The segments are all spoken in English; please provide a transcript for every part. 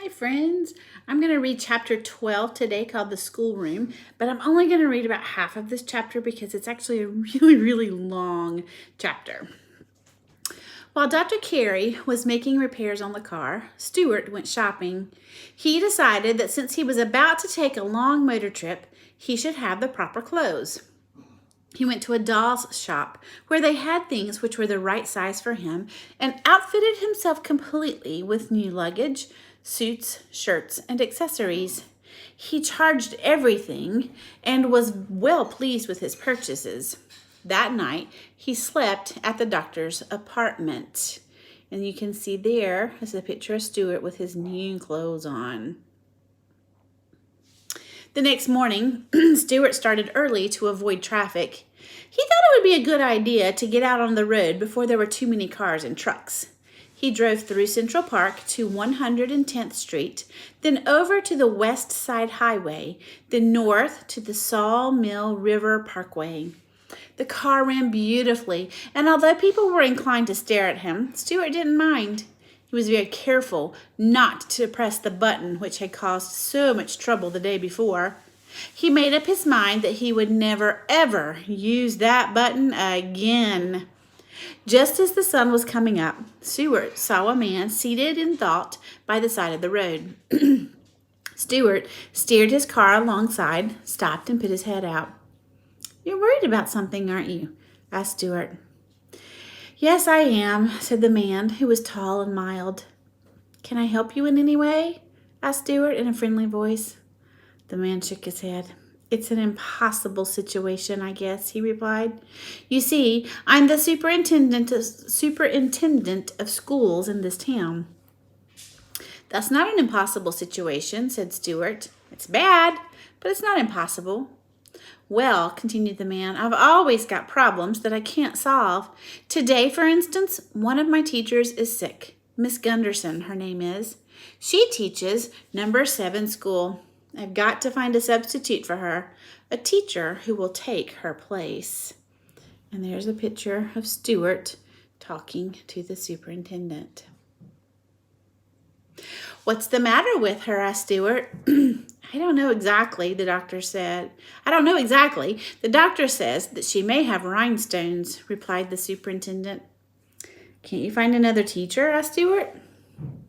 Hi friends, I'm going to read chapter 12 today called The Schoolroom, but I'm only going to read about half of this chapter because it's actually a really long chapter. While Dr. Carey was making repairs on the car, Stuart went shopping. He decided that since he was about to take a long motor trip, he should have the proper clothes. He went to a doll's shop where they had things which were the right size for him and outfitted himself completely with new luggage, suits, shirts, and accessories. He charged everything and was well pleased with his purchases. That night, he slept at the doctor's apartment. And you can see there is a picture of Stuart with his new clothes on. The next morning, Stuart started early to avoid traffic. He thought it would be a good idea to get out on the road before there were too many cars and trucks. He drove through Central Park to 110th Street, then over to the West Side Highway, then north to the Sawmill River Parkway. The car ran beautifully, and although people were inclined to stare at him, Stuart didn't mind. He was very careful not to press the button which had caused so much trouble the day before. He made up his mind that he would never, ever use that button again. Just as the sun was coming up, Stuart saw a man seated in thought by the side of the road. Stuart steered his car alongside, stopped, and put his head out. "You're worried about something, aren't you?" asked Stuart. "Yes, I am," said the man, who was tall and mild. "Can I help you in any way?" asked Stuart in a friendly voice. The man shook his head. "It's an impossible situation, I guess," he replied. "You see, I'm the superintendent of schools in this town." "That's not an impossible situation," said Stuart. "It's bad, but it's not impossible." "Well," continued the man, "I've always got problems that I can't solve. Today, for instance, one of my teachers is sick. Miss Gunderson, her name is. She teaches number 7 school. I've got to find a substitute for her, a teacher who will take her place." And there's a picture of Stuart talking to the superintendent. "What's the matter with her?" asked Stuart. "I don't know exactly," the doctor said. "I don't know exactly. The doctor says that she may have rhinestones," replied the superintendent. "Can't you find another teacher?" asked Stuart.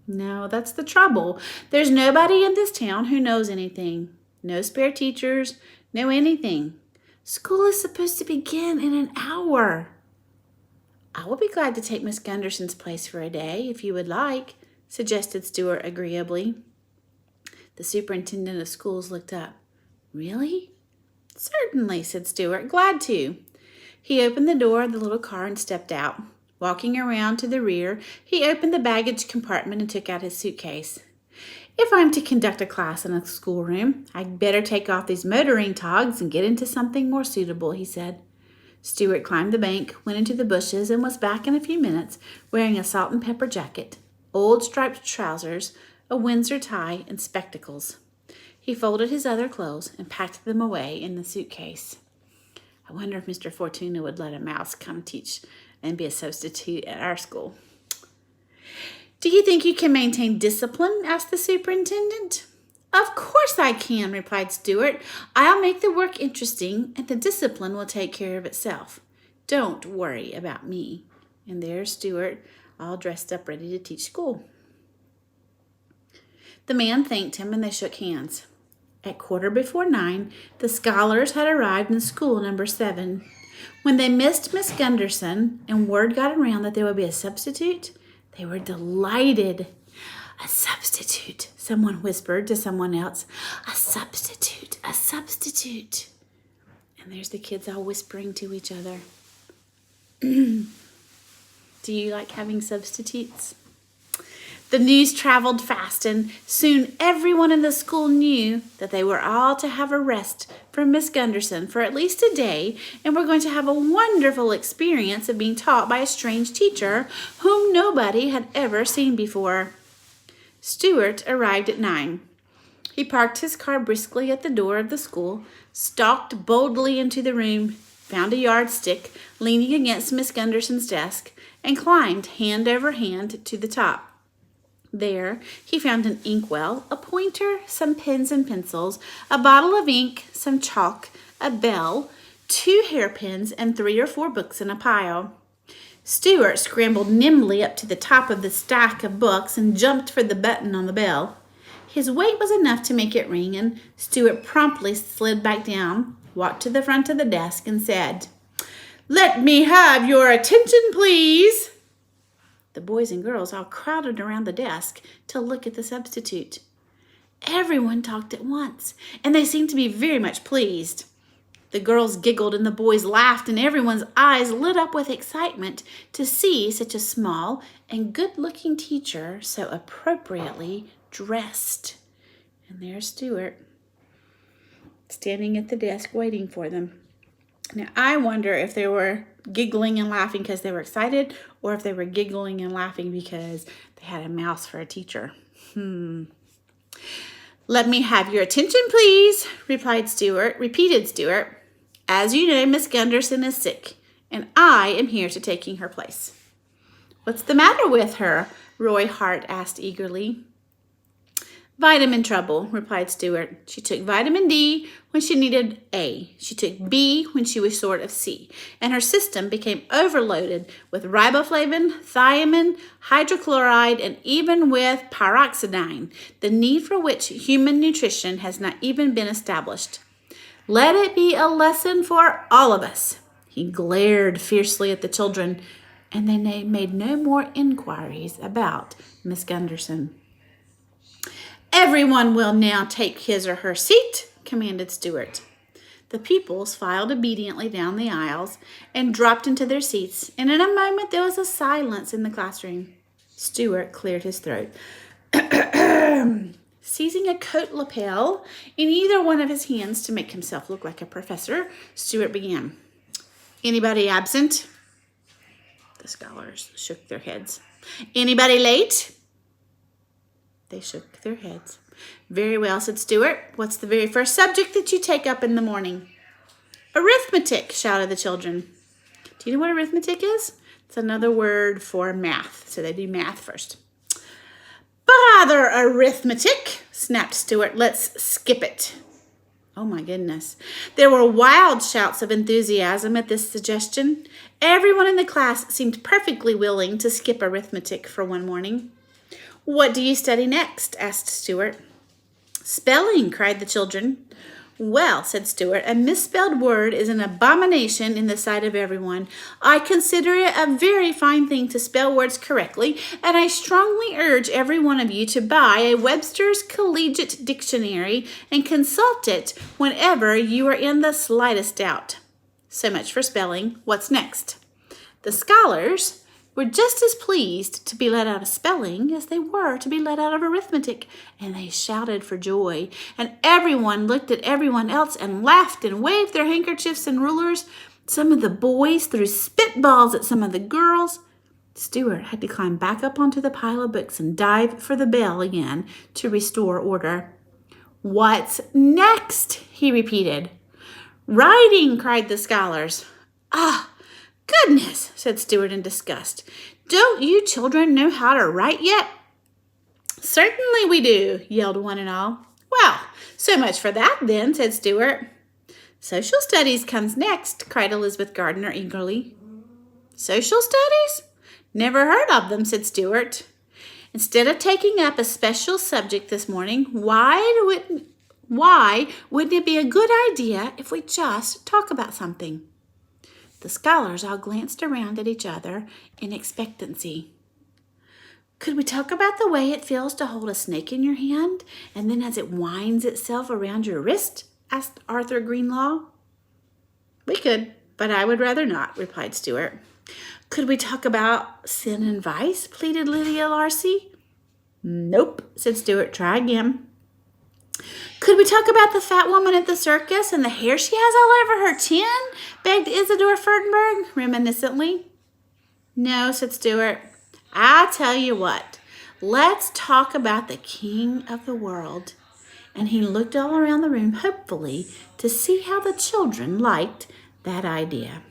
"No, that's the trouble. There's nobody in this town who knows anything. No spare teachers, no anything. School is supposed to begin in an hour." "I will be glad to take Miss Gunderson's place for a day, if you would like," suggested Stuart agreeably. The superintendent of schools looked up. "Really?" "Certainly," said Stuart. "Glad to." He opened the door of the little car and stepped out. Walking around to the rear, he opened the baggage compartment and took out his suitcase. "If I'm to conduct a class in a schoolroom, I'd better take off these motoring togs and get into something more suitable," he said. Stuart climbed the bank, went into the bushes, and was back in a few minutes wearing a salt and pepper jacket, old striped trousers, a Windsor tie, and spectacles. He folded his other clothes and packed them away in the suitcase. "I wonder if Mr. Fortuna would let a mouse come teach and be a substitute at our school." "Do you think you can maintain discipline?" asked the superintendent. "Of course I can," replied Stuart. "I'll make the work interesting, and the discipline will take care of itself. Don't worry about me." And there's Stuart, all dressed up, ready to teach school. The man thanked him, and they shook hands. At 9:15, the scholars had arrived in school number 7. When they missed Miss Gunderson and word got around that there would be a substitute, they were delighted. "A substitute," someone whispered to someone else. "A substitute, a substitute." And there's the kids all whispering to each other. Do you like having substitutes? The news traveled fast, and soon everyone in the school knew that they were all to have a rest from Miss Gunderson for at least a day, and were going to have a wonderful experience of being taught by a strange teacher whom nobody had ever seen before. Stuart arrived at 9. He parked his car briskly at the door of the school, stalked boldly into the room, found a yardstick leaning against Miss Gunderson's desk, and climbed hand over hand to the top. There, he found an inkwell, a pointer, some pens and pencils, a bottle of ink, some chalk, a bell, 2 hairpins, and 3 or 4 books in a pile. Stuart scrambled nimbly up to the top of the stack of books and jumped for the button on the bell. His weight was enough to make it ring, and Stuart promptly slid back down, walked to the front of the desk, and said, "Let me have your attention, please." The boys and girls all crowded around the desk to look at the substitute. Everyone talked at once, and they seemed to be very much pleased. The girls giggled and the boys laughed, and everyone's eyes lit up with excitement to see such a small and good-looking teacher so appropriately dressed. And there's Stuart, standing at the desk waiting for them. Now, I wonder if they were giggling and laughing because they were excited, or if they were giggling and laughing because they had a mouse for a teacher. "Let me have your attention, please," repeated Stuart. "As you know, Miss Gunderson is sick, and I am here to taking her place." "What's the matter with her?" Roy Hart asked eagerly. "Vitamin trouble," replied Stuart. "She took vitamin D when she needed A. She took B when she was short of C. And her system became overloaded with riboflavin, thiamine, hydrochloride, and even with pyroxidine, the need for which human nutrition has not even been established. Let it be a lesson for all of us." He glared fiercely at the children, and they made no more inquiries about Miss Gunderson. "Everyone will now take his or her seat," commanded Stuart. The pupils filed obediently down the aisles and dropped into their seats, and in a moment there was a silence in the classroom. Stuart cleared his throat. Seizing a coat lapel in either one of his hands to make himself look like a professor, Stuart began. "Anybody absent?" The scholars shook their heads. "Anybody late?" They shook their heads. "Very well," said Stuart. "What's the very first subject that you take up in the morning?" "Arithmetic," shouted the children. Do you know what arithmetic is? It's another word for math. So they do math first. "Bother arithmetic," snapped Stuart. "Let's skip it." Oh my goodness. There were wild shouts of enthusiasm at this suggestion. Everyone in the class seemed perfectly willing to skip arithmetic for one morning. "What do you study next?" asked Stuart. "Spelling," cried the children. "Well," said Stuart, "a misspelled word is an abomination in the sight of everyone. I consider it a very fine thing to spell words correctly, and I strongly urge every one of you to buy a Webster's Collegiate Dictionary and consult it whenever you are in the slightest doubt. So much for spelling. What's next?" The scholars were just as pleased to be let out of spelling as they were to be let out of arithmetic, and they shouted for joy. And everyone looked at everyone else and laughed and waved their handkerchiefs and rulers. Some of the boys threw spitballs at some of the girls. Stuart had to climb back up onto the pile of books and dive for the bell again to restore order. "What's next?" he repeated. "Writing," cried the scholars. "Ah, goodness," said Stuart in disgust. "Don't you children know how to write yet?" "Certainly we do," yelled one and all. "Well, so much for that then," said Stuart. "Social studies comes next," cried Elizabeth Gardner eagerly. "Social studies? Never heard of them," said Stuart. "Instead of taking up a special subject this morning, why wouldn't it be a good idea if we just talk about something?" The scholars all glanced around at each other in expectancy. "Could we talk about the way it feels to hold a snake in your hand, and then as it winds itself around your wrist?" asked Arthur Greenlaw. "We could, but I would rather not," replied Stuart. "Could we talk about sin and vice?" pleaded Lydia Larcy. "Nope," said Stuart. "Try again." "Could we talk about the fat woman at the circus and the hair she has all over her chin?" begged Isidore Furtenberg reminiscently. "No," said Stuart. "I'll tell you what. Let's talk about the King of the World." And he looked all around the room hopefully to see how the children liked that idea.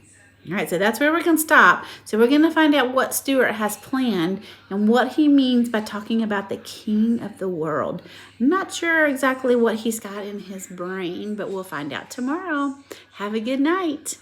All right, so that's where we're going to stop. So we're going to find out what Stuart has planned and what he means by talking about the king of the world. I'm not sure exactly what he's got in his brain, but we'll find out tomorrow. Have a good night.